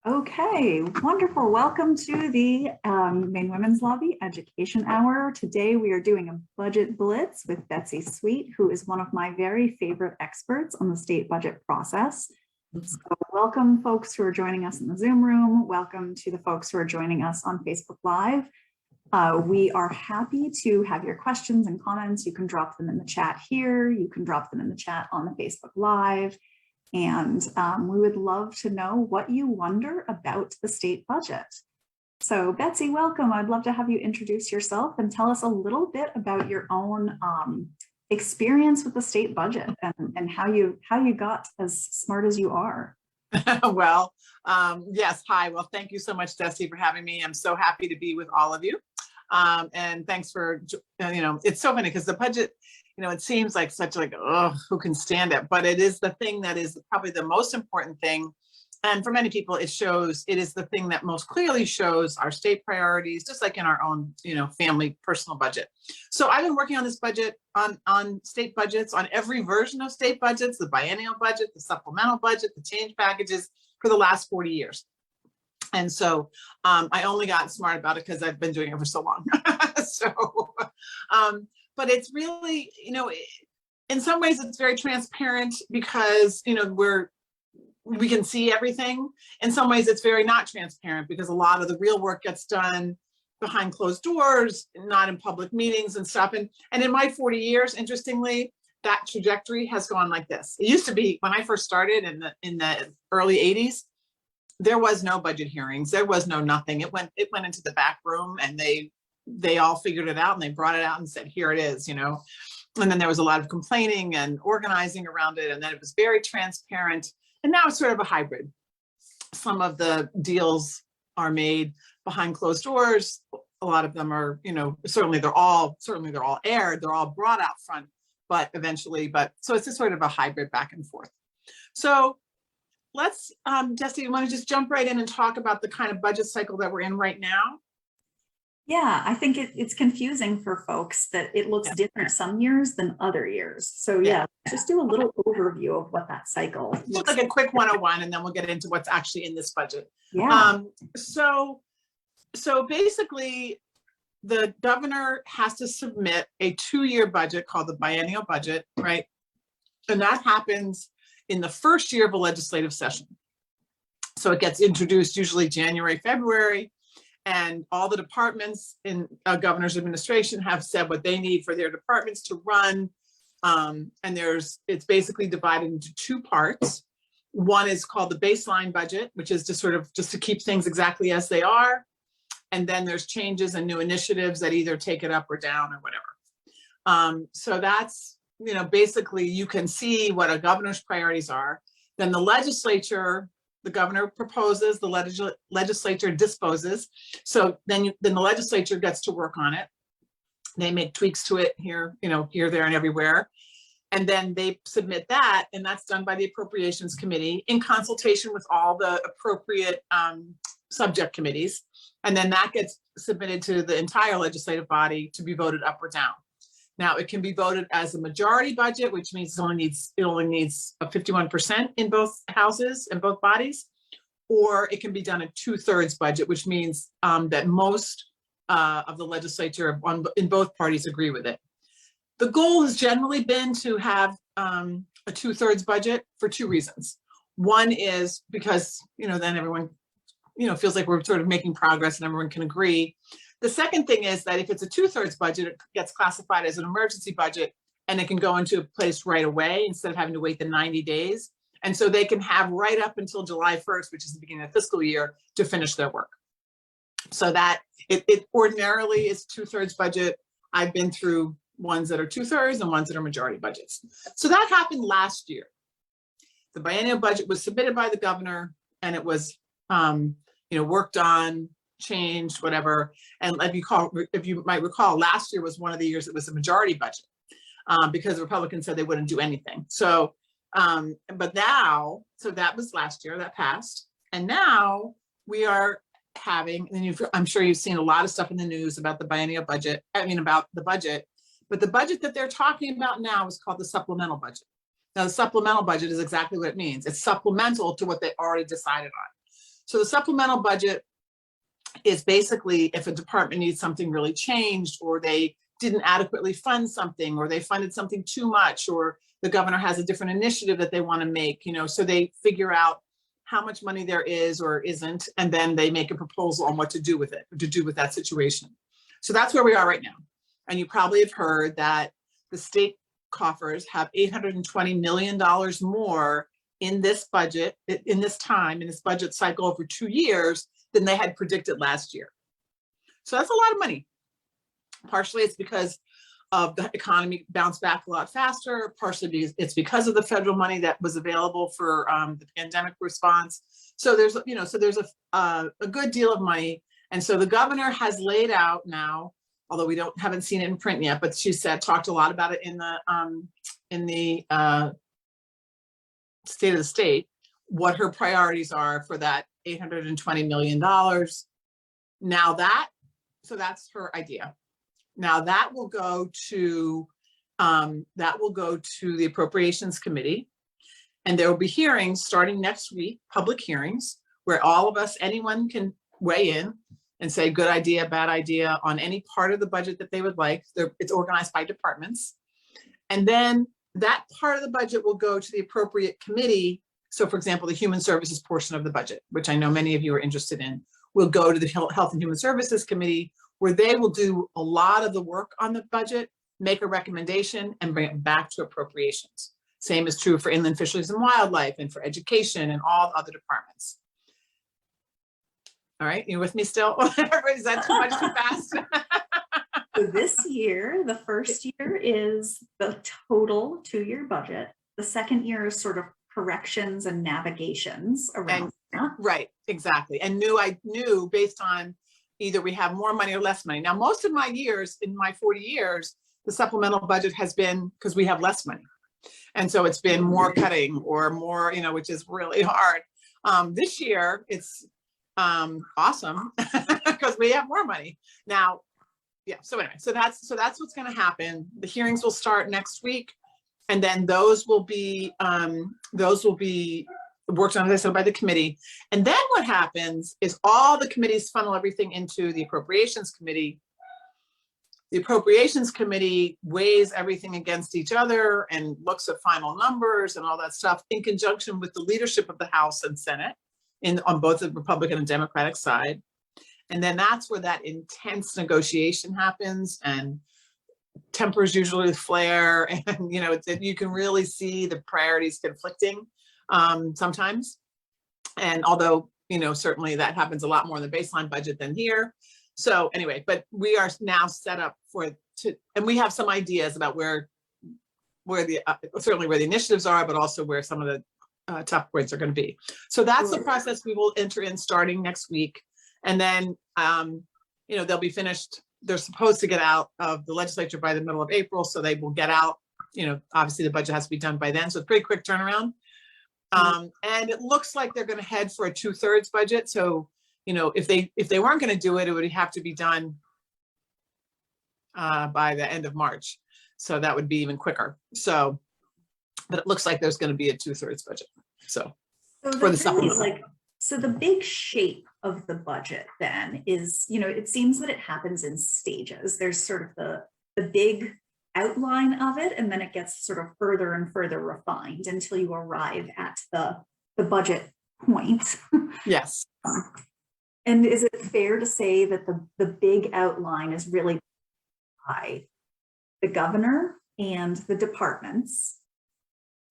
Okay, wonderful. Welcome to the Maine Women's Lobby Education Hour. Today we are doing a budget blitz with Betsy Sweet, who is one of my very favorite experts on the state budget process. So welcome folks who are joining us in the Zoom room. Welcome to the folks who are joining us on Facebook Live. We are happy to have your questions and comments. You can drop them in the chat here. You can drop them in the chat on the Facebook Live. And we would love to know what you wonder about the state budget. So Betsy, welcome. I'd love to have you introduce yourself and tell us a little bit about your own experience with the state budget and how you got as smart as you are. Well, yes. Hi. Well, thank you so much, Betsy, for having me. I'm so happy to be with all of you. And thanks for, it's so funny because the budget, it seems like such oh, who can stand it? But it is the thing that is probably the most important thing. And for many people, it is the thing that most clearly shows our state priorities, just like in our own, family, personal budget. So I've been working on this budget, on state budgets, on every version of state budgets, the biennial budget, the supplemental budget, the change packages for the last 40 years. And so I only got smart about it because I've been doing it for so long. But it's really, in some ways it's very transparent because, we can see everything. In some ways it's very not transparent because a lot of the real work gets done behind closed doors, not in public meetings and stuff. And in my 40 years, interestingly, that trajectory has gone like this. It used to be when I first started in the early 80s, there was no budget hearings. There was no nothing. It went into the back room and they all figured it out and they brought it out and said, here it is, and then there was a lot of complaining and organizing around it. And then it was very transparent. And now it's sort of a hybrid. Some of the deals are made behind closed doors. A lot of them are, certainly they're all aired. They're all brought out front, so it's just sort of a hybrid back and forth. So let's, Jesse, you want to just jump right in and talk about the kind of budget cycle that we're in right now? Yeah, I think it's confusing for folks that it looks different some years than other years. So yeah, just do a little overview of what that cycle looks like. A quick 101, and then we'll get into what's actually in this budget. Yeah. So basically, the governor has to submit a 2-year budget called the Biennial Budget, right? And that happens in the first year of a legislative session. So it gets introduced usually January, February. And all the departments in a governor's administration have said what they need for their departments to run. And it's basically divided into 2 parts. One is called the baseline budget, which is just to keep things exactly as they are. And then there's changes and new initiatives that either take it up or down or whatever. So that's, basically you can see what a governor's priorities are. Then the governor proposes, the legislature disposes. So then the legislature gets to work on it. They make tweaks to it here, there and everywhere. And then they submit that, and that's done by the Appropriations Committee in consultation with all the appropriate subject committees. And then that gets submitted to the entire legislative body to be voted up or down. Now it can be voted as a majority budget, which means it only needs a 51% in both houses and both bodies, or it can be done a 2/3 budget, which means that most of the legislature in both parties agree with it. The goal has generally been to have a 2/3 budget for 2 reasons. One is because, then everyone, feels like we're sort of making progress and everyone can agree. The second thing is that if it's a 2/3 budget, it gets classified as an emergency budget and it can go into place right away instead of having to wait the 90 days. And so they can have right up until July 1st, which is the beginning of the fiscal year, to finish their work. So that it ordinarily is 2/3 budget. I've been through ones that are 2/3 and ones that are majority budgets. So that happened last year. The biennial budget was submitted by the governor and it was, worked on, changed, whatever. And if you might recall, last year was one of the years it was a majority budget because the Republicans said they wouldn't do anything. So, but now, so that was last year, that passed. And now we are having, and I'm sure you've seen a lot of stuff in the news about the biennial budget, about the budget, but the budget that they're talking about now is called the supplemental budget. Now, the supplemental budget is exactly what it means. It's supplemental to what they already decided on. So the supplemental budget is basically if a department needs something really changed, or they didn't adequately fund something, or they funded something too much, or the governor has a different initiative that they want to make, so they figure out how much money there is or isn't, and then they make a proposal on what to do with it, to do with that situation. So that's where we are right now. And you probably have heard that the state coffers have $820 million more in this budget, in this budget cycle over 2 years than they had predicted last year. So that's a lot of money. Partially it's because of the economy bounced back a lot faster, partially it's because of the federal money that was available for the pandemic response. So there's, a good deal of money. And so the governor has laid out now, although we haven't seen it in print yet, but she talked a lot about it in the State of the State, what her priorities are for that $820 million. So that's her idea. Now that will go to the Appropriations Committee, and there will be hearings starting next week, public hearings, where all of us, anyone can weigh in and say good idea, bad idea on any part of the budget that they would like. It's organized by departments. And then that part of the budget will go to the appropriate committee. So for example, the Human Services portion of the budget, which I know many of you are interested in, will go to the Health and Human Services Committee, where they will do a lot of the work on the budget, make a recommendation, and bring it back to appropriations. Same is true for Inland Fisheries and Wildlife, and for education, and all other departments. All right, you with me still? Is that too much, too fast? So this year, the first year is the total 2-year budget. The second year is sort of corrections and navigations around that. Right, exactly. And I knew based on either we have more money or less money. Now, most of my years, in my 40 years, the supplemental budget has been because we have less money. And so it's been more cutting or more, which is really hard. This year, it's awesome because we have more money now. Yeah. So anyway, so that's what's going to happen. The hearings will start next week, and then those will be worked on, as I said, by the committee. And then what happens is all the committees funnel everything into the Appropriations Committee. The Appropriations Committee weighs everything against each other and looks at final numbers and all that stuff in conjunction with the leadership of the House and Senate on both the Republican and Democratic side. And then that's where that intense negotiation happens, and tempers usually flare, and you can really see the priorities conflicting sometimes. And although certainly that happens a lot more in the baseline budget than here. So anyway, but we are now set up and we have some ideas about where certainly where the initiatives are, but also where some of the tough points are going to be. So that's the process we will enter in starting next week. And then, they'll be finished. They're supposed to get out of the legislature by the middle of April. So they will get out, obviously the budget has to be done by then. So it's a pretty quick turnaround. And it looks like they're going to head for a 2/3 budget. So, if they weren't going to do it, it would have to be done by the end of March. So that would be even quicker. So, but it looks like there's going to be a 2/3 budget. So for the supplemental. So the big shape of the budget then is, it seems that it happens in stages. There's sort of the big outline of it, and then it gets sort of further and further refined until you arrive at the budget point. Yes. And is it fair to say that the big outline is really by the governor and the departments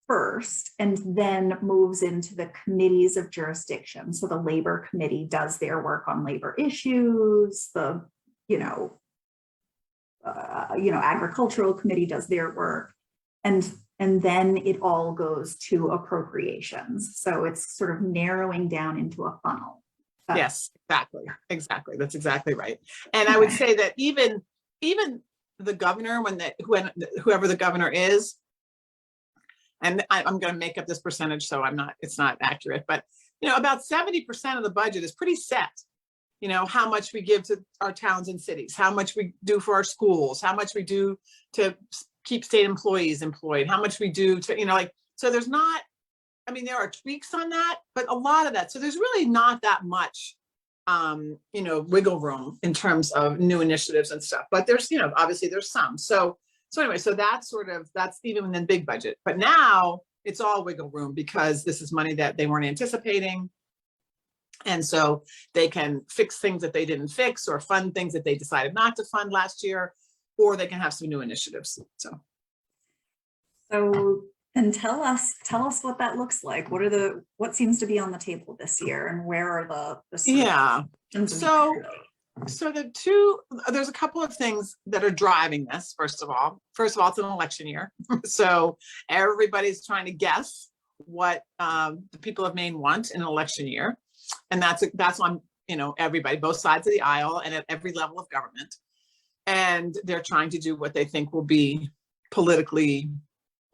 first, and then moves into the committees of jurisdiction? So the labor committee does their work on labor issues, the agricultural committee does their work, and then it all goes to appropriations. So it's sort of narrowing down into a funnel. Yes, exactly. That's exactly right. And I would say that even the governor, whoever the governor is, and I'm going to make up this percentage, so it's not accurate, but about 70% of the budget is pretty set. How much we give to our towns and cities, how much we do for our schools, how much we do to keep state employees employed, how much we do to, so there's not I mean, there are tweaks on that, but a lot of that. So there's really not that much, wiggle room in terms of new initiatives and stuff. But there's, obviously there's some. So anyway, so that's even within big budget. But now it's all wiggle room because this is money that they weren't anticipating. And so they can fix things that they didn't fix or fund things that they decided not to fund last year, or they can have some new initiatives. So and tell us what that looks like. What seems to be on the table this year, and where are the yeah. So there's a couple of things that are driving this. First of all, it's an election year. So everybody's trying to guess what the people of Maine want in an election year. And that's on, everybody, both sides of the aisle and at every level of government. And they're trying to do what they think will be politically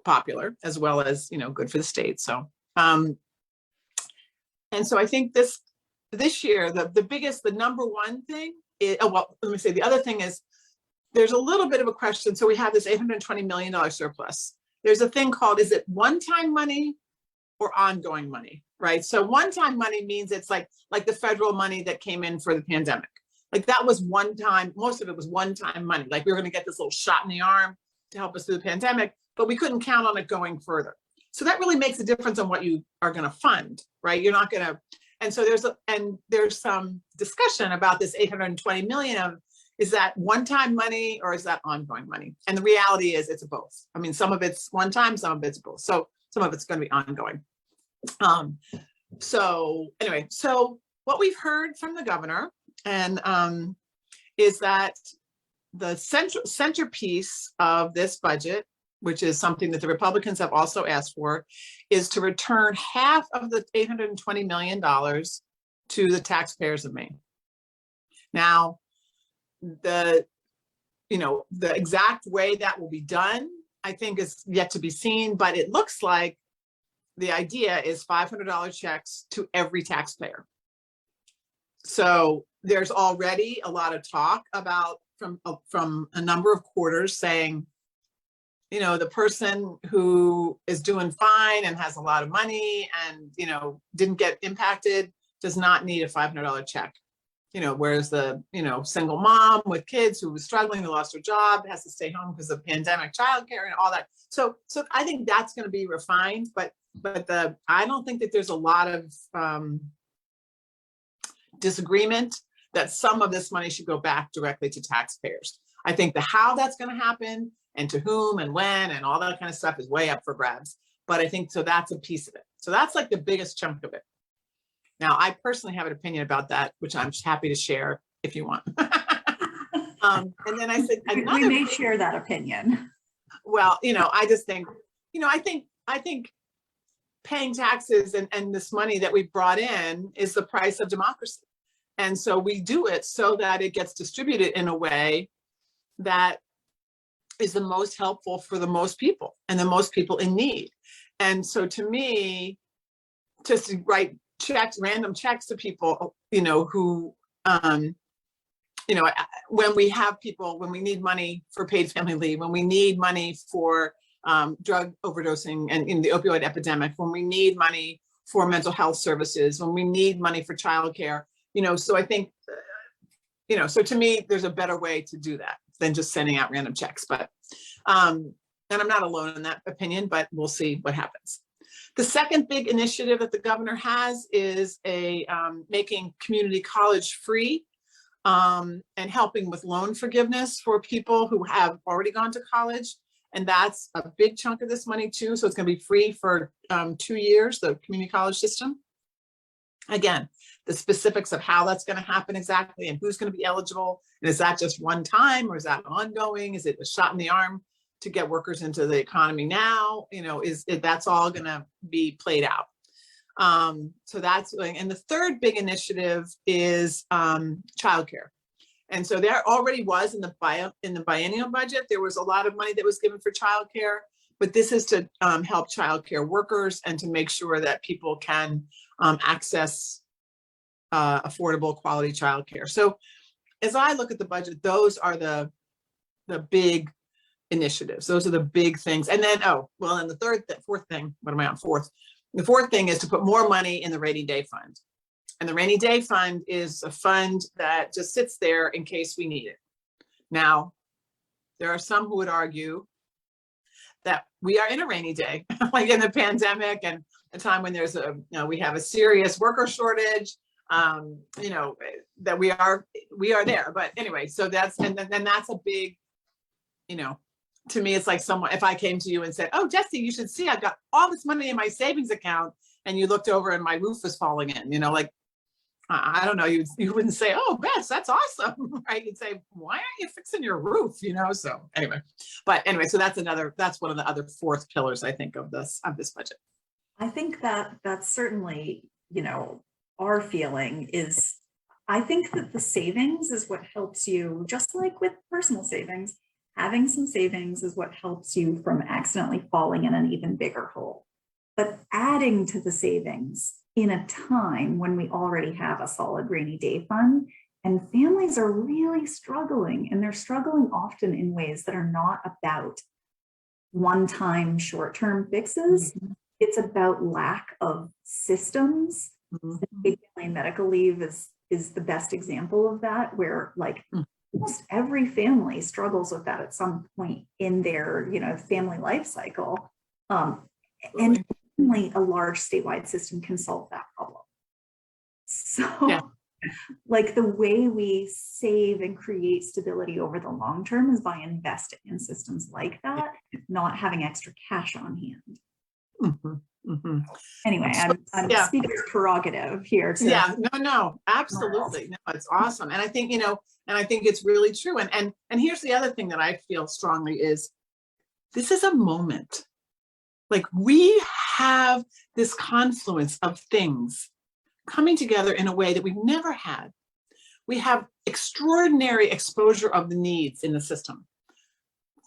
popular, as well as, good for the state. So, and so I think this year, the number one thing is, let me say, the other thing is there's a little bit of a question. So we have this $820 million surplus. There's a thing called, is it one-time money or ongoing money, right? So one-time money means it's like the federal money that came in for the pandemic. Like that was one time, most of it was one-time money. Like we were going to get this little shot in the arm to help us through the pandemic, but we couldn't count on it going further. So that really makes a difference on what you are going to fund, right? You're not going to, and so there's some discussion about this 820 million of, is that one-time money or is that ongoing money? And the reality is it's both. I mean, some of it's one time, some of it's both. So some of it's going to be ongoing. So anyway, so what we've heard from the governor and is that the centerpiece of this budget, which is something that the Republicans have also asked for, is to return half of the $820 million to the taxpayers of Maine. Now, the exact way that will be done, I think, is yet to be seen, but it looks like the idea is $500 checks to every taxpayer. So there's already a lot of talk about from a number of quarters saying, the person who is doing fine and has a lot of money and, didn't get impacted does not need a $500 check. Whereas the, single mom with kids who was struggling, who lost her job, has to stay home because of pandemic childcare and all that. So I think that's going to be refined, but I don't think that there's a lot of disagreement that some of this money should go back directly to taxpayers. I think the how that's going to happen and to whom and when and all that kind of stuff is way up for grabs. But I think so that's a piece of it. So that's like the biggest chunk of it. Now, I personally have an opinion about that, which I'm happy to share if you want. And then I said, we may share that opinion. Well, I just think, I think paying taxes and this money that we brought in is the price of democracy. And so we do it so that it gets distributed in a way that is the most helpful for the most people and the most people in need. And so to me, just to write random checks to people, who, when we have people, when we need money for paid family leave, when we need money for drug overdosing and in the opioid epidemic, when we need money for mental health services, when we need money for childcare, so I think, so to me, there's a better way to do that than just sending out random checks. But, and I'm not alone in that opinion, but we'll see what happens. The second big initiative that the governor has is making community college free and helping with loan forgiveness for people who have already gone to college. And that's a big chunk of this money too. So it's going to be free for 2 years, the community college system. Again, the specifics of how that's going to happen exactly and who's going to be eligible. And is that just one time or is that ongoing? Is it a shot in the arm to get workers into the economy now? That's all going to be played out. So that's, and the third big initiative is childcare. And so there already was in the biennial budget, there was a lot of money that was given for childcare, but this is to help childcare workers and to make sure that people can access affordable quality childcare. So as I look at the budget, those are the big initiatives. Those are the big things. And then, and the fourth thing, what am I on? Fourth. The fourth thing is to put more money in the rainy day fund. And the rainy day fund is a fund that just sits there in case we need it. Now, there are some who would argue that we are in a rainy day, like in the pandemic and a time when there's we have a serious worker shortage, that we are there. But anyway, so that's, and then that's a big, to me, it's like someone, if I came to you and said, oh, Jesse, you should see, I've got all this money in my savings account, and you looked over and my roof is falling in, like, I don't know, you wouldn't say, oh, Bess, that's awesome, right? You'd say, why aren't you fixing your roof? So anyway, so that's one of the other fourth pillars, I think, of this budget. I think that's certainly, our feeling is, I think that the savings is what helps you, just like with personal savings, having some savings is what helps you from accidentally falling in an even bigger hole. But adding to the savings in a time when we already have a solid rainy day fund, and families are really struggling, and they're struggling often in ways that are not about one-time short-term fixes. Mm-hmm. It's about lack of systems. Mm-hmm. Paid family medical leave is the best example of that, where like almost every family struggles with that at some point in their family life cycle. And only a large statewide system can solve that problem. So like the way we save and create stability over the long term is by investing in systems like that, not having extra cash on hand. Mm-hmm. Mm-hmm. Anyway, I'm speaker's prerogative here. No, absolutely. No, it's awesome. And I think, and I think it's really true. And here's the other thing that I feel strongly is this is a moment. Like we have this confluence of things coming together in a way that we've never had. We have extraordinary exposure of the needs in the system.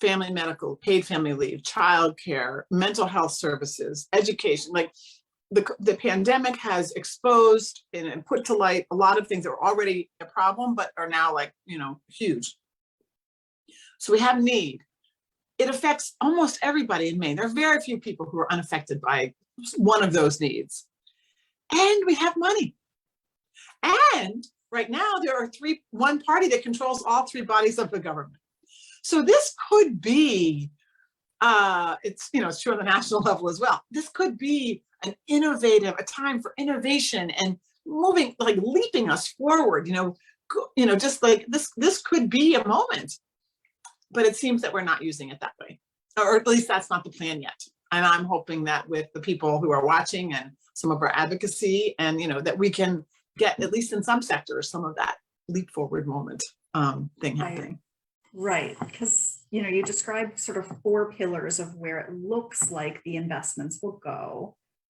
Family medical, paid family leave, childcare, mental health services, education. Like the pandemic has exposed and put to light a lot of things that were already a problem, but are now like, huge. So we have need. It affects almost everybody in Maine. There are very few people who are unaffected by one of those needs. And we have money. And right now there are one party that controls all three bodies of the government. So this could be, it's true on the national level as well. This could be a time for innovation and moving, like leaping us forward, just like this could be a moment. But it seems that we're not using it that way, or at least that's not the plan yet. And I'm hoping that with the people who are watching and some of our advocacy and, that we can get, at least in some sectors, some of that leap forward moment thing happening. Right, because, you described sort of 4 pillars of where it looks like the investments will go.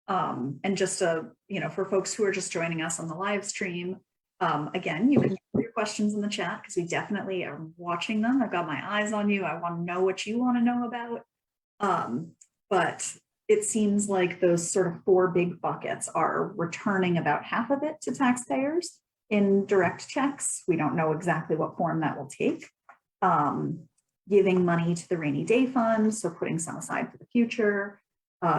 And just, for folks who are just joining us on the live stream, again, you can put your questions in the chat because we definitely are watching them. I've got my eyes on you. I want to know what you want to know about. But it seems like those sort of 4 big buckets are returning about half of it to taxpayers in direct checks. We don't know exactly what form that will take. Giving money to the rainy day fund, so putting some aside for the future,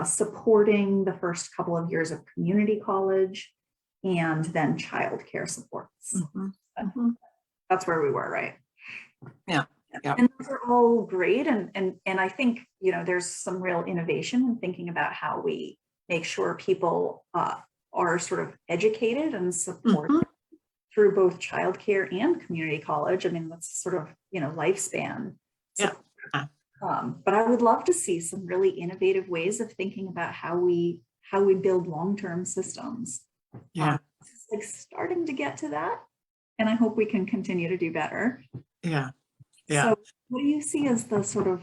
supporting the first couple of years of community college, and then childcare supports. Mm-hmm. That's where we were, right? Yeah. And those are all great. And I think, there's some real innovation in thinking about how we make sure people are sort of educated and supported through both childcare and community college. I mean, that's sort of, lifespan. So, but I would love to see some really innovative ways of thinking about how we build long-term systems. Yeah. It's like starting to get to that. And I hope we can continue to do better. Yeah. So what do you see as the sort of,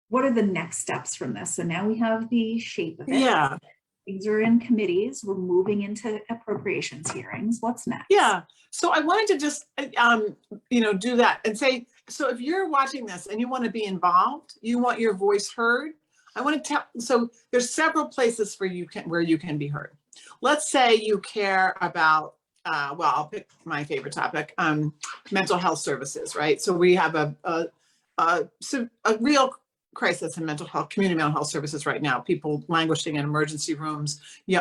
what are the next steps from this? So now we have the shape of it. Yeah. Things are in committees. We're moving into appropriations hearings. What's next? Yeah. So I wanted to just, do that and say, so if you're watching this and you want to be involved, you want your voice heard, I want to tell, so there's several places where you can be heard. Let's say you care about, I'll pick my favorite topic, mental health services, right? So we have a real crisis in mental health, community mental health services right now, people languishing in emergency rooms,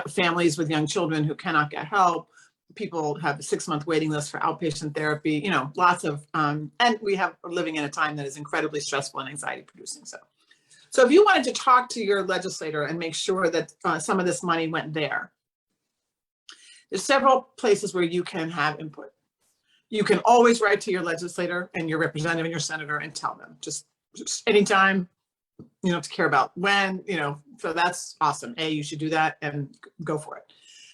families with young children who cannot get help, people have a 6-month waiting list for outpatient therapy, lots of, and we are living in a time that is incredibly stressful and anxiety producing. So if you wanted to talk to your legislator and make sure that some of this money went there, there's several places where you can have input. You can always write to your legislator and your representative and your senator and tell them just anytime, to care about when, so that's awesome. You should do that and go for it.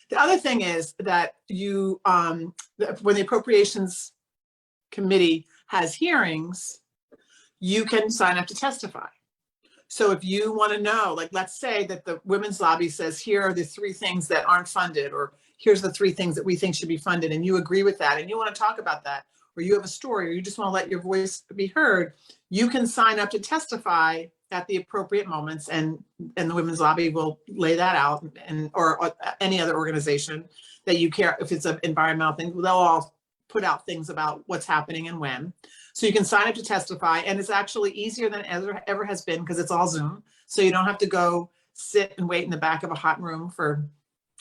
The other thing is that you, when the Appropriations Committee has hearings, you can sign up to testify. So if you want to know, like, let's say that the women's lobby says, here are the 3 things that aren't funded, or here's the 3 things that we think should be funded, and you agree with that, and you want to talk about that, or you have a story, or you just want to let your voice be heard, you can sign up to testify at the appropriate moments, and the women's lobby will lay that out, or any other organization that you care, if it's an environmental thing, they'll all put out things about what's happening and when. So you can sign up to testify, and it's actually easier than ever has been because it's all Zoom. So you don't have to go sit and wait in the back of a hot room for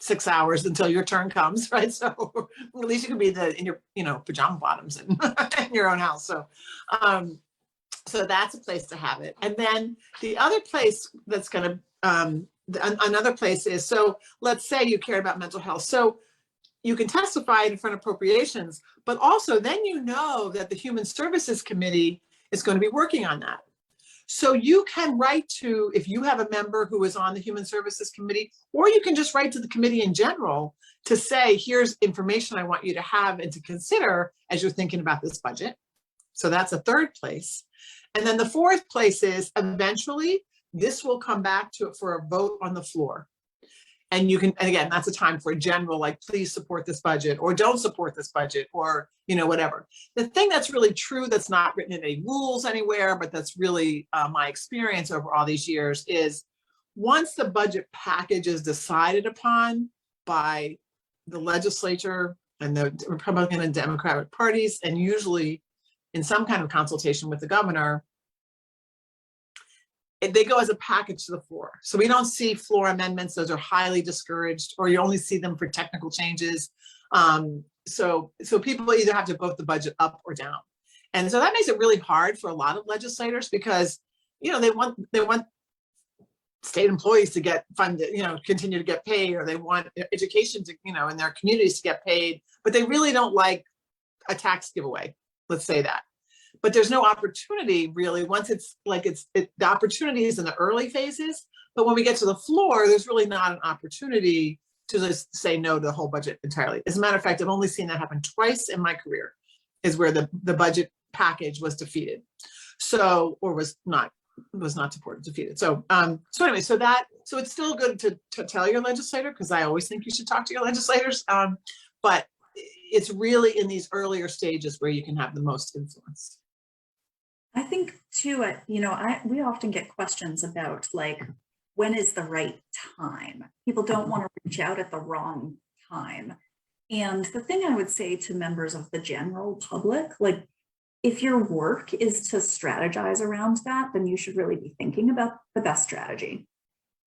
6 hours until your turn comes, right? So at least you can be in your pajama bottoms in your own house. So so that's a place to have it. And then the other place that's going to another place is, so let's say you care about mental health. So you can testify in front of appropriations, but also then that the Human Services Committee is going to be working on that. So you can write to, if you have a member who is on the Human Services Committee, or you can just write to the committee in general to say, here's information I want you to have and to consider as you're thinking about this budget. So that's a third place. And then the fourth place is, eventually this will come back for a vote on the floor. And you can, and again, that's a time for a general, like, please support this budget, or don't support this budget, or, whatever. The thing that's really true, that's not written in any rules anywhere, but that's really my experience over all these years, is once the budget package is decided upon by the legislature and the Republican and Democratic parties, and usually in some kind of consultation with the governor, they go as a package to the floor. So we don't see floor amendments. Those are highly discouraged, or you only see them for technical changes. So people either have to vote the budget up or down. And so that makes it really hard for a lot of legislators, because, they want state employees to get funded, continue to get paid, or they want education to, in their communities to get paid, but they really don't like a tax giveaway. Let's say that. But there's no opportunity really once it's like the opportunity is in the early phases. But when we get to the floor, there's really not an opportunity to just say no to the whole budget entirely. As a matter of fact, I've only seen that happen twice in my career, is where the budget package was defeated. So, or was not supported, defeated. So anyway, so it's still good to tell your legislator, because I always think you should talk to your legislators. But it's really in these earlier stages where you can have the most influence. I think too, we often get questions about, like, when is the right time? People don't want to reach out at the wrong time. And the thing I would say to members of the general public, like, if your work is to strategize around that, then you should really be thinking about the best strategy.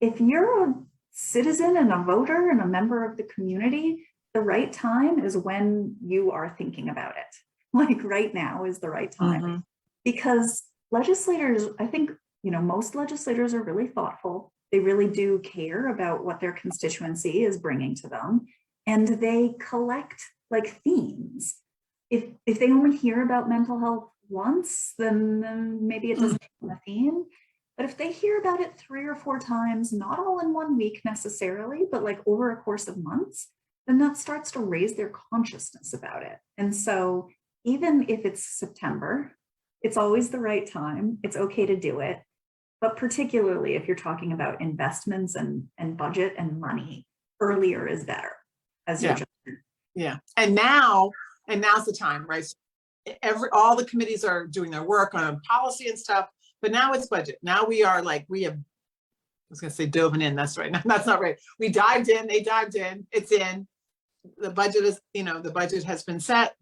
If you're a citizen and a voter and a member of the community, the right time is when you are thinking about it. Like, right now is the right time. Mm-hmm. Because legislators, I think, most legislators are really thoughtful. They really do care about what their constituency is bringing to them. And they collect, like, themes. If they only hear about mental health once, then maybe it doesn't become a theme. But if they hear about it 3 or 4 times, not all in one week necessarily, but like over a course of months, then that starts to raise their consciousness about it. And so even if it's September, it's always the right time. It's okay to do it. But particularly if you're talking about investments and budget and money, earlier is better. Yeah. And now's the time, right? So all the committees are doing their work on policy and stuff, but now it's budget. Now we are like, I was going to say dove in. That's right. That's not right. We dived in. They dived in. It's in. The budget is, the budget has been set.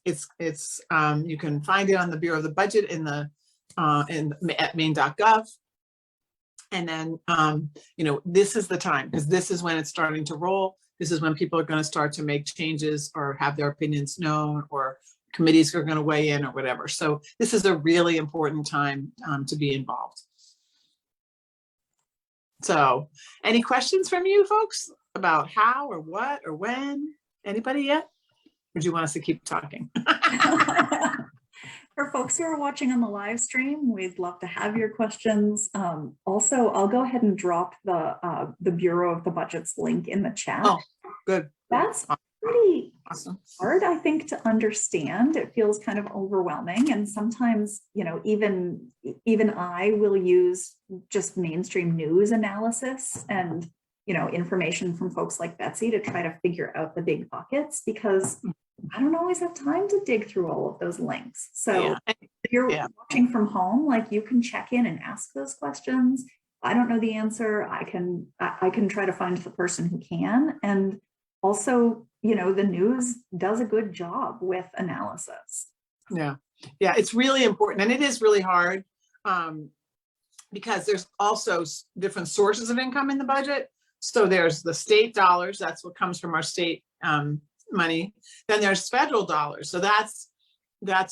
It's you can find it on the Bureau of the Budget at maine.gov. And then, this is the time, because this is when it's starting to roll. This is when people are going to start to make changes or have their opinions known, or committees are going to weigh in or whatever. So this is a really important time to be involved. So any questions from you folks about how or what or when? Anybody yet? Or do you want us to keep talking? For folks who are watching on the live stream, we'd love to have your questions. Also, I'll go ahead and drop the Bureau of the Budget's link in the chat. Oh, good. That's pretty awesome. Hard, I think, to understand. It feels kind of overwhelming. And sometimes, even I will use just mainstream news analysis and, information from folks like Betsy to try to figure out the big buckets, because I don't always have time to dig through all of those links. So if you're watching from home, like, you can check in and ask those questions. I don't know the answer. I can try to find the person who can. And also, the news does a good job with analysis. Yeah, it's really important. And it is really hard because there's also different sources of income in the budget. So there's the state dollars, that's what comes from our state money. Then there's federal dollars. So that's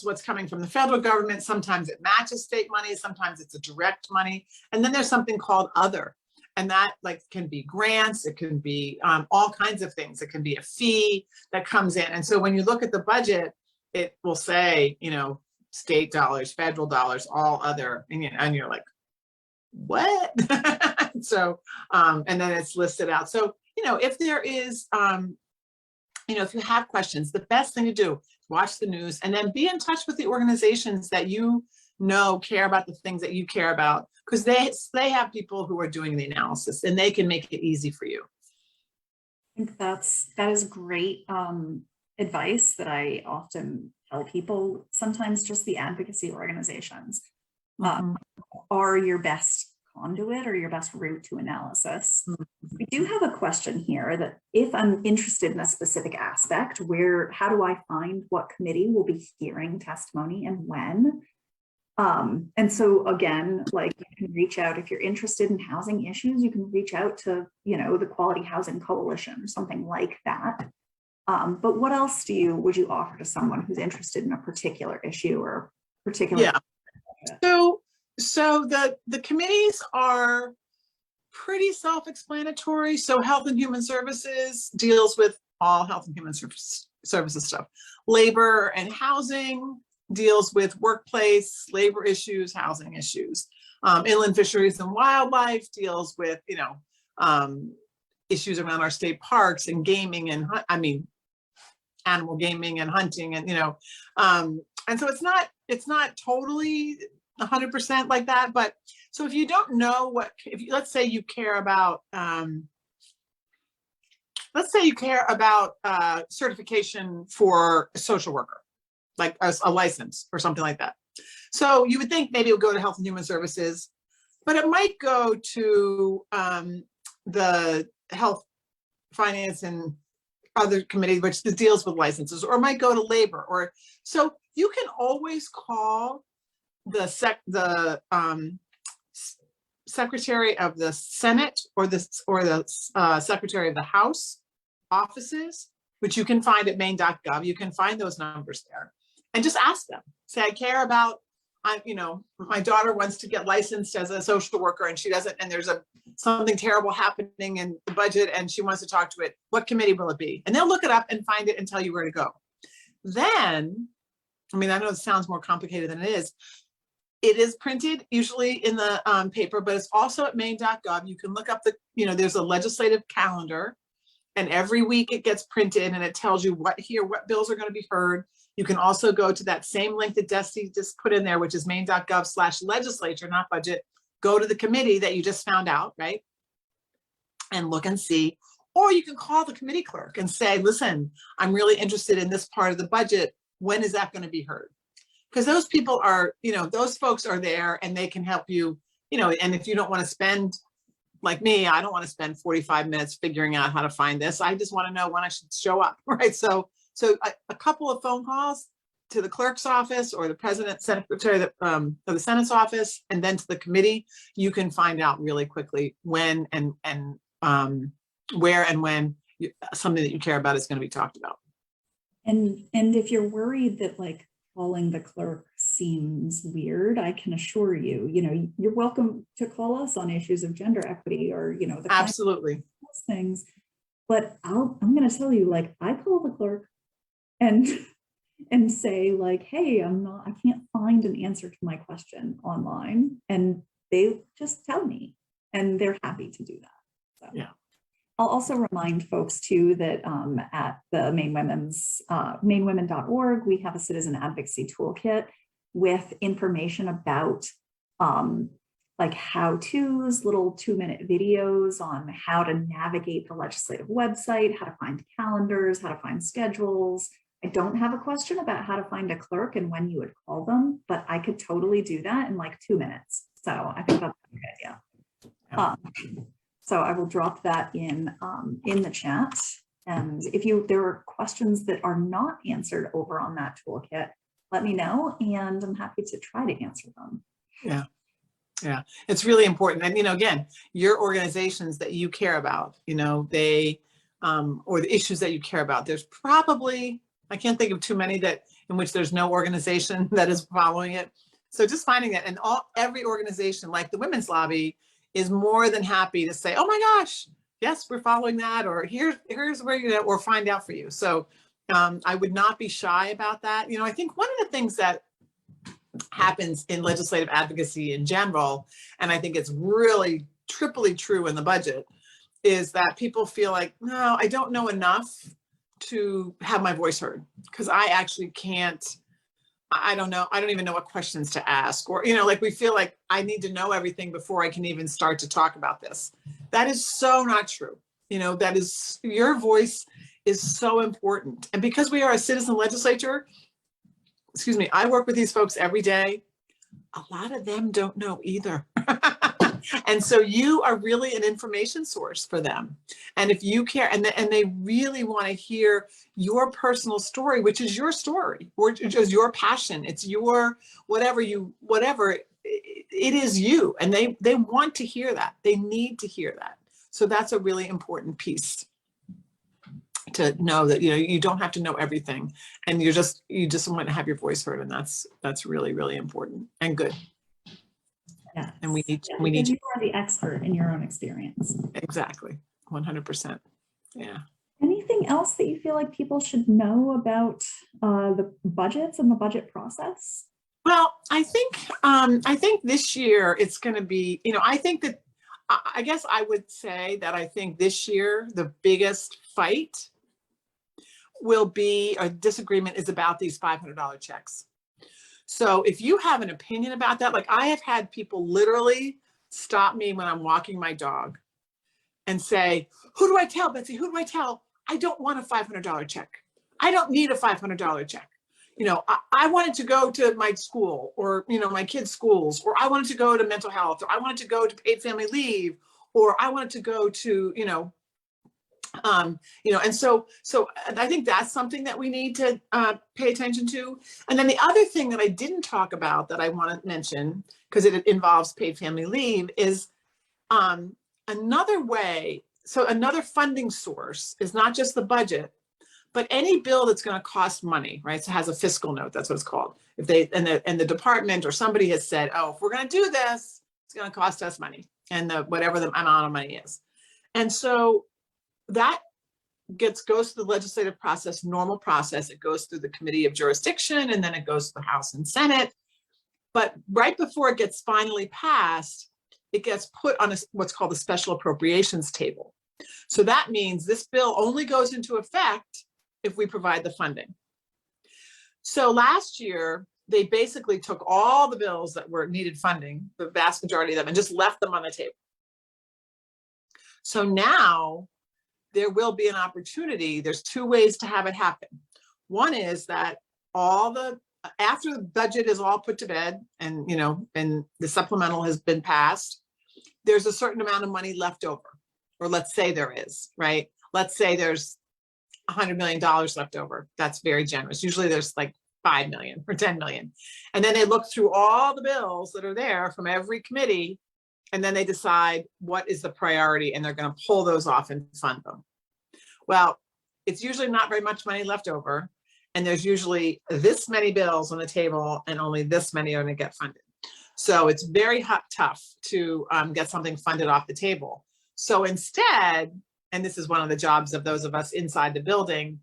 what's coming from the federal government. Sometimes it matches state money, sometimes it's a direct money. And then there's something called other. And that can be grants, it can be all kinds of things. It can be a fee that comes in. And so when you look at the budget, it will say, state dollars, federal dollars, all other, and you're like, what? So, and then it's listed out. So, if there is, if you have questions, the best thing to do is watch the news and then be in touch with the organizations that care about the things that you care about, because they have people who are doing the analysis and they can make it easy for you. I think that is great advice that I often tell people. Sometimes just the advocacy organizations are your best conduit or your best route to analysis. We do have a question here that if I'm interested in a specific aspect, how do I find what committee will be hearing testimony and when? And so again, you can reach out if you're interested in housing issues, you can reach out to, the Quality Housing Coalition or something like that. But what else would you offer to someone who's interested in a particular issue or particular? Yeah. So the committees are pretty self-explanatory. So Health and Human Services deals with all health and human services stuff. Labor and Housing deals with workplace, labor issues, housing issues. Inland Fisheries and Wildlife deals with, issues around our state parks and gaming and, animal gaming and hunting and, and so it's not totally 100% like that. But so if you don't know let's say you care about, certification for a social worker, like a license or something like that. So you would think maybe it would go to Health and Human Services, but it might go to the Health, Finance, and other committee, which deals with licenses, or it might go to Labor. Or so you can always call the Secretary of the Senate or the Secretary of the House offices, which you can find at maine.gov. You can find those numbers there. And just ask them. Say, I care about, my daughter wants to get licensed as a social worker and she doesn't, and there's something terrible happening in the budget and she wants to talk to it. What committee will it be? And they'll look it up and find it and tell you where to go. Then, I know it sounds more complicated than it is. It is printed usually in the paper, but it's also at maine.gov. You can look up there's a legislative calendar, and every week it gets printed and it tells you what bills are going to be heard. You can also go to that same link that Desi just put in there, which is maine.gov/legislature, not budget. Go to the committee that you just found out, right? And look and see. Or you can call the committee clerk and say, listen, I'm really interested in this part of the budget. When is that going to be heard? Because those people are, those folks are there and they can help you, and if you don't want to spend, like me, I don't want to spend 45 minutes figuring out how to find this. I just want to know when I should show up, right? So a couple of phone calls to the clerk's office or the president, secretary of the Senate's office, and then to the committee, you can find out really quickly when and where and when something that you care about is going to be talked about. And if you're worried that like calling the clerk seems weird, I can assure you, you're welcome to call us on issues of gender equity or, the Absolutely things. But I'm going to tell you, like, I call the clerk and say like, hey, I can't find an answer to my question online. And they just tell me, and they're happy to do that. So. Yeah. I'll also remind folks too that at the mainwomen.org, we have a citizen advocacy toolkit with information about like how-tos, little 2-minute videos on how to navigate the legislative website, how to find calendars, how to find schedules. I don't have a question about how to find a clerk and when you would call them, but I could totally do that in like 2 minutes. So I think that's a good idea. Yeah. So I will drop that in the chat. And if there are questions that are not answered over on that toolkit, let me know, and I'm happy to try to answer them. Yeah. Yeah, it's really important. And, again, your organizations that you care about, they, or the issues that you care about, there's probably, I can't think of too many in which there's no organization that is following it. So just finding that, and every organization like the Women's Lobby is more than happy to say, oh my gosh, yes, we're following that, or here's where or find out for you. So I would not be shy about that. I think one of the things that happens in legislative advocacy in general, and I think it's really triply true in the budget, is that people feel like, no, I don't know enough to have my voice heard, because I actually can't, I don't know, I don't even know what questions to ask, or, like we feel like I need to know everything before I can even start to talk about this. That is so not true. That is, your voice is so important. And because we are a citizen legislature, I work with these folks every day. A lot of them don't know either. And so you are really an information source for them. And if you care, and they really want to hear your personal story, which is your story, or is your passion. It's your, whatever it is you. And they want to hear that. They need to hear that. So that's a really important piece to know, that you don't have to know everything, and you just want to have your voice heard, and that's really, really important and good. Yeah, and we need you are the expert in your own experience. Exactly, 100%. Yeah. Anything else that you feel like people should know about the budgets and the budget process? Well, I think this year it's going to be, I guess I would say that I think this year the biggest fight will be, a disagreement is about these $500 checks. So if you have an opinion about that, like I have had people literally stop me when I'm walking my dog and say, who do I tell, Betsy? Who do I tell? I don't want a $500 check. I don't need a $500 check. I wanted to go to my school, or, my kids' schools, or I wanted to go to mental health, or I wanted to go to paid family leave, or I wanted to go to, and so I think that's something that we need to pay attention to. And then the other thing that I didn't talk about that I want to mention, because it involves paid family leave, is another way. So another funding source is not just the budget, but any bill that's going to cost money, right? So it has a fiscal note. That's what it's called. If they and the department or somebody has said, oh, if we're going to do this, it's going to cost us money, and whatever the amount of money is. And so that goes through the legislative process, normal process. It goes through the committee of jurisdiction, and then it goes to the House and Senate. But right before it gets finally passed, it gets put on what's called a special appropriations table. So that means this bill only goes into effect if we provide the funding. So last year, they basically took all the bills that needed funding, the vast majority of them, and just left them on the table. So now there will be an opportunity. There's two ways to have it happen. One is that after the budget is all put to bed, and and the supplemental has been passed, there's a certain amount of money left over, or let's say there is, right? Let's say there's $100 million left over. That's very generous. Usually there's like 5 million or 10 million. And then they look through all the bills that are there from every committee, and then they decide what is the priority, and they're going to pull those off and fund them. Well, it's usually not very much money left over, and there's usually this many bills on the table and only this many are going to get funded. So it's very tough to get something funded off the table. So instead, and this is one of the jobs of those of us inside the building,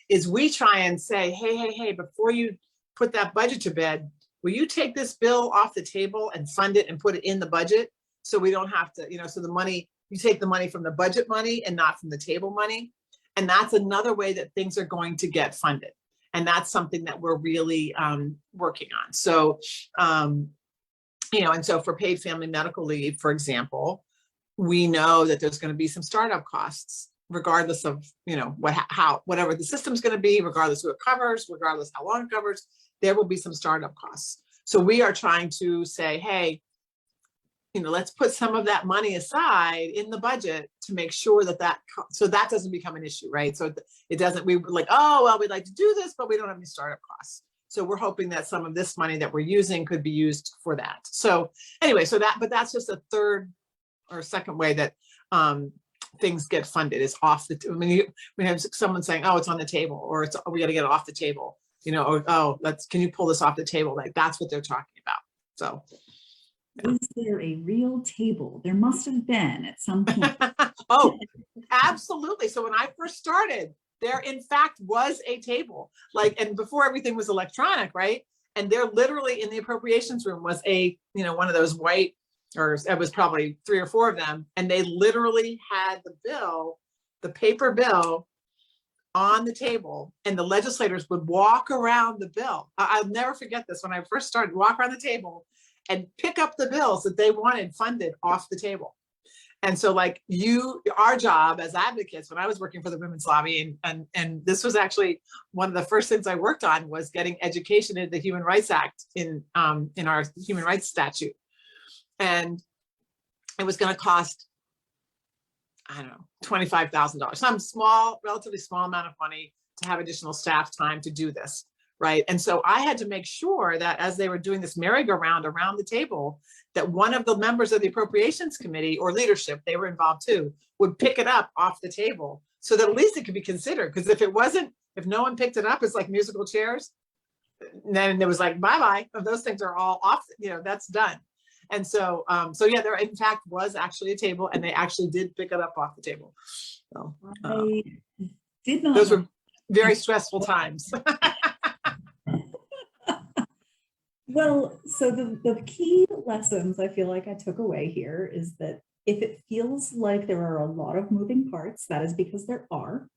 is we try and say, hey, before you put that budget to bed, will you take this bill off the table and fund it and put it in the budget? So we don't have to, so the money, you take the money from the budget money and not from the table money. And that's another way that things are going to get funded. And that's something that we're really working on. So, and so for paid family medical leave, for example, we know that there's going to be some startup costs, regardless of, whatever the system's going to be, regardless who it covers, regardless how long it covers, there will be some startup costs. So we are trying to say, hey, let's put some of that money aside in the budget to make sure that so that doesn't become an issue, right? So it doesn't, we were like, oh, well, we'd like to do this, but we don't have any startup costs. So we're hoping that some of this money that we're using could be used for that. So anyway, but that's just a third or second way that things get funded is off the, we have someone saying, oh, it's on the table, or we got to get it off the table, or, oh, can you pull this off the table? Like that's what they're talking about. So. Yeah. Is there a real table? There must have been at some point. Oh, absolutely. So when I first started, there in fact was a table, and before everything was electronic, right? And there literally in the appropriations room was one of those white, or it was probably 3 or 4 of them. And they literally had the paper bill on the table, and the legislators would walk around the bill. I'll never forget this. When I first started, walk around the table and pick up the bills that they wanted funded off the table. And so our job as advocates, when I was working for the Women's Lobby, and this was actually one of the first things I worked on, was getting education into the Human Rights Act in our human rights statute. And it was going to cost, I don't know, $25,000, some relatively small amount of money to have additional staff time to do this. Right. And so I had to make sure that as they were doing this merry-go-round around the table, that one of the members of the Appropriations Committee or leadership, they were involved too, would pick it up off the table so that at least it could be considered. Because if no one picked it up, it's like musical chairs. And then it was like, bye-bye. Those things are all off, that's done. And so, yeah, there in fact was actually a table, and they actually did pick it up off the table. So, I did not. Those were very stressful times. Well, so the key lessons I feel like I took away here is that if it feels like there are a lot of moving parts, that is because there are.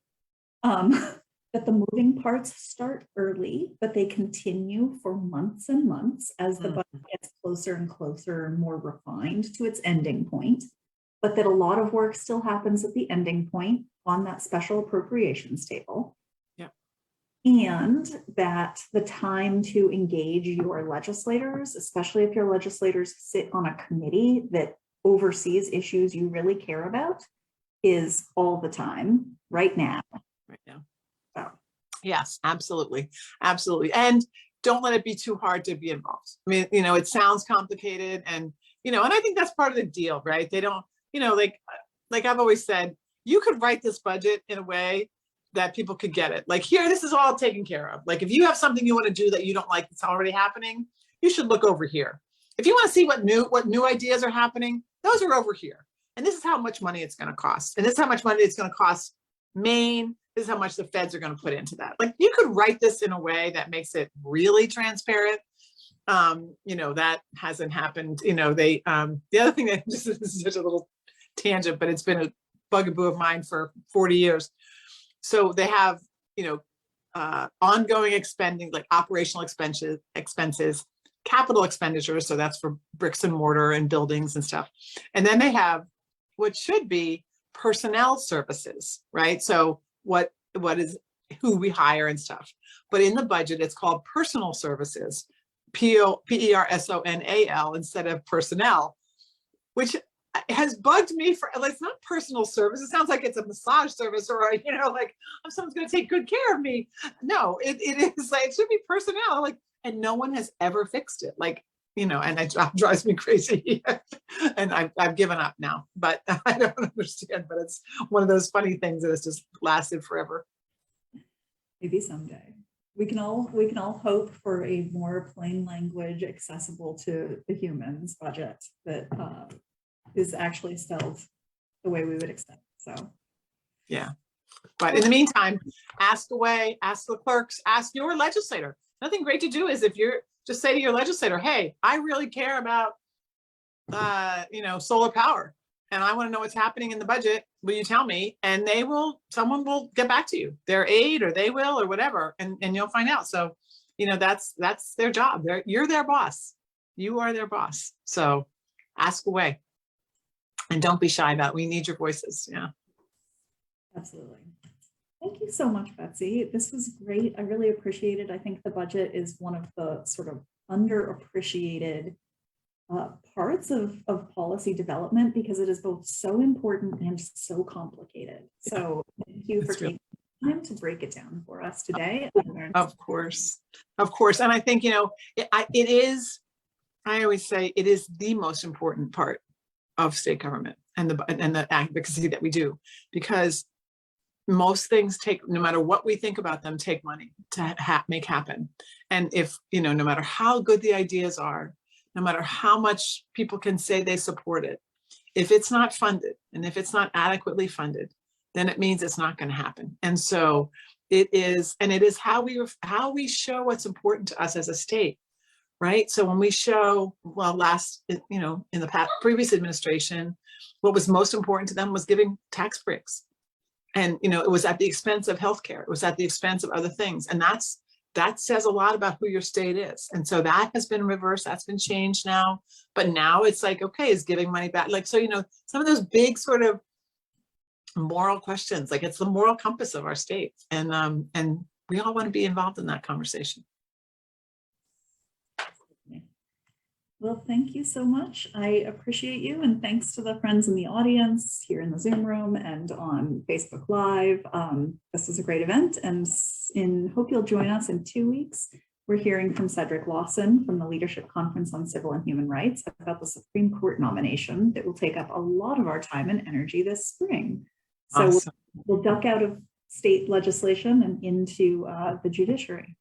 That the moving parts start early, but they continue for months and months as the budget gets closer and closer and more refined to its ending point. But that a lot of work still happens at the ending point on that special appropriations table. And that the time to engage your legislators, especially if your legislators sit on a committee that oversees issues you really care about, is all the time, right now. Right now. So. Yes, absolutely. Absolutely. And don't let it be too hard to be involved. I mean, it sounds complicated, and, and I think that's part of the deal, right? They don't, like I've always said, you could write this budget in a way that people could get it. Like, here, this is all taken care of. Like, if you have something you want to do that you don't like that's already happening, you should look over here. If you want to see what new ideas are happening, those are over here. And this is how much money it's going to cost. And this is how much money it's going to cost Maine. This is how much the feds are going to put into that. Like, you could write this in a way that makes it really transparent. That hasn't happened. The other thing that this is such a little tangent, but it's been a bugaboo of mine for 40 years. So they have, ongoing expending, like operational expenses, capital expenditures. So that's for bricks and mortar and buildings and stuff. And then they have what should be personnel services, right? So what is who we hire and stuff. But in the budget, it's called personal services, P-E-R-S-O-N-A-L instead of personnel, which has bugged me for, like, it's not personal service. It sounds like it's a massage service or, you know, like, oh, someone's going to take good care of me. No, it is like, it should be personnel. Like, and no one has ever fixed it. Like, you know, and it drives me crazy. And I've given up now, but I don't understand, but it's one of those funny things that has just lasted forever. Maybe someday. We can all hope for a more plain language, accessible to the humans budget that is actually spelled the way we would expect. So, yeah. But in the meantime, ask away, ask the clerks, ask your legislator. Nothing great to do is if you're just say to your legislator, hey, I really care about, you know, solar power, and I want to know what's happening in the budget. Will you tell me? And someone will get back to you, their aide, or they will, or whatever, and you'll find out. So, you know, that's their job. You're their boss. You are their boss. So ask away, and don't be shy about it. We need your voices. Yeah. Absolutely. Thank you so much, Betsy. This was great. I really appreciate it. I think the budget is one of the sort of underappreciated parts of policy development because it is both so important and so complicated. So thank you for taking time to break it down for us today. Of course. And I think, you know, it is, I always say it is the most important part of state government and the advocacy that we do, because most things take, no matter what we think about them, take money to make happen. And if, you know, no matter how good the ideas are, no matter how much people can say they support it, if it's not funded and if it's not adequately funded, then it means it's not going to happen. And so it is how we show what's important to us as a state, right? So when we show, well, you know, in the previous administration, what was most important to them was giving tax breaks. And, you know, it was at the expense of healthcare. It was at the expense of other things. And that says a lot about who your state is. And so that has been reversed. That's been changed now. But now it's like, okay, is giving money back. Like, so, you know, some of those big sort of moral questions, like it's the moral compass of our state. And we all want to be involved in that conversation. Well, thank you so much. I appreciate you. And thanks to the friends in the audience here in the Zoom room and on Facebook Live. This was a great event, and hope you'll join us in 2 weeks. We're hearing from Cedric Lawson from the Leadership Conference on Civil and Human Rights about the Supreme Court nomination that will take up a lot of our time and energy this spring. So awesome. We'll duck out of state legislation and into the judiciary.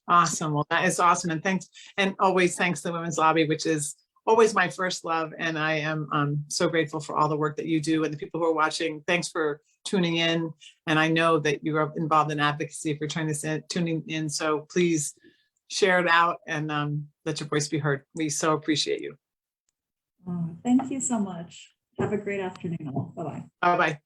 Awesome. Well, that is awesome. And thanks. And always thanks to the Women's Lobby, which is always my first love. And I am so grateful for all the work that you do, and the people who are watching. Thanks for tuning in. And I know that you are involved in advocacy if you're tuning in. So please share it out and let your voice be heard. We so appreciate you. Thank you so much. Have a great afternoon all. Bye-bye. Bye-bye.